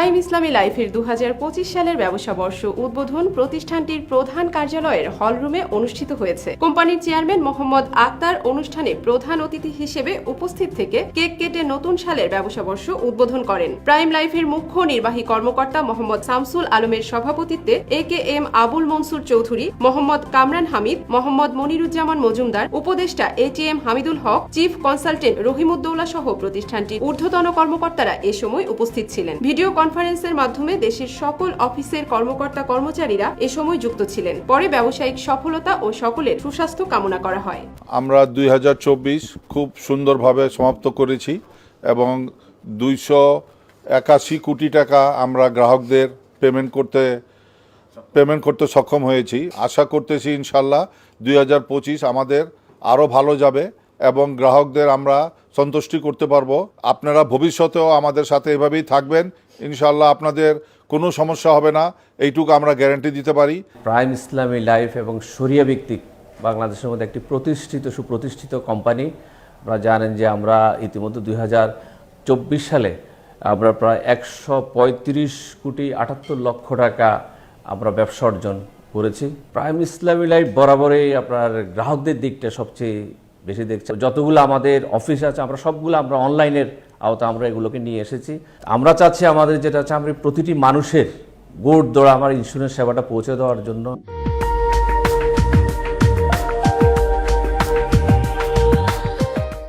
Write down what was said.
Prime ইসলামী লাইফের 2025 সালের ব্যবসা বর্ষ উদ্বোধন প্রতিষ্ঠানটির প্রধান কার্যালয়ের হলরুমে অনুষ্ঠিত হয়েছে। কোম্পানির চেয়ারম্যান মোহাম্মদ আক্তার অনুষ্ঠানে প্রধান অতিথি হিসেবে উপস্থিত থেকে কেক কেটে নতুন সালের ব্যবসা বর্ষ উদ্বোধন করেন। প্রাইম লাইফের মুখ্য নির্বাহী কর্মকর্তা মোহাম্মদ শামসুল আলমের সভাপতিত্বে AKM আবুল মনসুর চৌধুরী, মোহাম্মদ কামরান হামিদ, মোহাম্মদ মনিরুজ্জামান মজুমদার, উপদেষ্টা ATM হামিদুল হক, চিফ কনসালটেন্ট রহিমউদ্দৌলা সহ প্রতিষ্ঠানটির ঊর্ধ্বতন কর্মকর্তারা এ সময় উপস্থিত ছিলেন। ভিডিও কনফারেন্সের মাধ্যমে দেশের সকল অফিসের কর্মকর্তা কর্মচারীরা এ সময় যুক্ত ছিলেন। পরে ব্যবসায়িক সফলতা ও সকলের সুস্বাস্থ্য কামনা করা হয়। আমরা 2024 খুব সুন্দরভাবে সমাপ্ত করেছি এবং 281 কোটি টাকা আমরা গ্রাহকদের পেমেন্ট করতে সক্ষম হয়েছি। আশা করতেছি ইনশাল্লাহ 2025 আমাদের আরও ভালো যাবে এবং গ্রাহকদের আমরা সন্তুষ্টি করতে পারবো। আপনারা ভবিষ্যতেও আমাদের সাথে এভাবেই থাকবেন, ইনশাল্লাহ আপনাদের কোনো সমস্যা হবে না, এইটুকু আমরা গ্যারান্টি দিতে পারি। প্রাইম ইসলামী লাইফ এবং শরিয়া ভিত্তিক বাংলাদেশের মধ্যে একটি সুপ্রতিষ্ঠিত কোম্পানি। আপনারা জানেন যে আমরা ইতিমধ্যে 2024 সালে আমরা প্রায় 135 কোটি 78 লক্ষ টাকা আমরা ব্যবসা অর্জন করেছি। প্রাইম ইসলামী লাইফ বরাবরই আপনার গ্রাহকদের দিকটা সবচেয়ে বেশি দেখছে। যতগুলো আমাদের অফিস আছে আমরা অনলাইনের আওতা আমরা এগুলোকে নিয়ে এসেছি। আমরা চাচ্ছি আমাদের যেটা আছে আমরা প্রতিটি মানুষের গোড় দৌড়া আমার ইন্স্যুরেন্স সেবাটা পৌঁছে দেওয়ার জন্য।